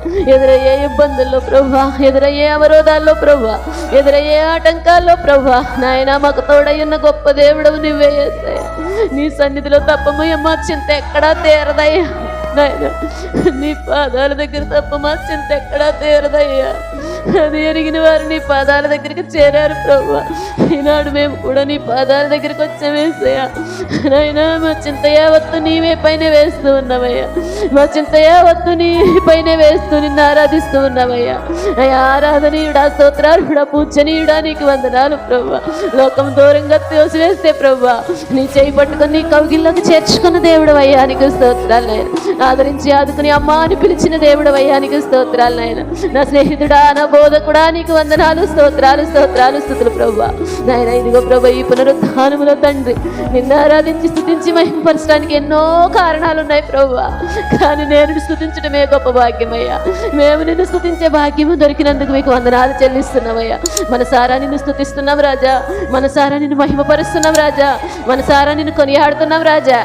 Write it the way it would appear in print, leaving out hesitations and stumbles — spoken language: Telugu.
ప్రభానయ్య, ఎదురయ్యే ఇబ్బందుల్లో ప్రభా, ఎదురయ్యే అవరోధాల్లో ప్రభా, ఎదురయ్యే ఆటంకాల్లో ప్రభా నాయన మాకు తోడయ్యున్న గొప్ప దేవుడవు నువ్వే యేసయ్యా. నీ సన్నిధిలో తప్ప మా చింత ఎక్కడా తీరదయ్యా నాయన. నీ పాదాల దగ్గర తప్ప మా చింత ఎక్కడా తీరదయ్యా. అది ఎరిగిన వారు నీ పాదాల దగ్గరికి చేరారు ప్రభా. ఈనాడు మేము కూడా నీ పాదాల దగ్గరికి వచ్చామేసయ్యా. నాయనా మా చింత యావత్తు నీవే పైన వేస్తూ ఉన్నామయ్యా. మా చింత యావత్తు నీ పైన వేస్తూ నిన్ను ఆరాధిస్తూ ఉన్నామయ్యా. అయ్యా ఆరాధనీయుడా, స్తోత్రాలుడా, పూజనీయుడా నీకు వందనాలు ప్రభా. లోకం దూరంగా తోసివేస్తే ప్రభా నీ చేయి పట్టుకొని నీ కౌగిల్లోకి చేర్చుకున్న దేవుడు అయ్యా నీకు స్తోత్రాలు నాయన. ఆదరించి ఆదుకుని అమ్మా అని పిలిచిన దేవుడు అయ్యా నీకు స్తోత్రాలు నాయన. నా స్నేహితుడా, నా బోధకుడా నీకు వందనాలు, స్తోత్రాలు, స్తోత్రాలు, స్తుతులు ప్రభా. నాయన ఇదిగో ప్రభా ఈ పునరుద్ధానములో తండ్రి నిన్ను ఆరాధించి స్తుతించి మహిమపరచడానికి ఎన్నో కారణాలు ఉన్నాయి ప్రభా. కానీ నేను స్తుతించడమే గొప్ప భాగ్యమయ్యా. మేము నిన్ను స్తుతించే భాగ్యము దొరికినందుకు మీకు వందనాలు చెల్లిస్తున్నామయ్యా. మనసారా నిన్ను స్తుతిస్తున్నాం రాజా, మనసారా నిన్ను మహిమపరుస్తున్నాం రాజా, మనసారా నిన్ను కొనియాడుతున్నాం రాజా.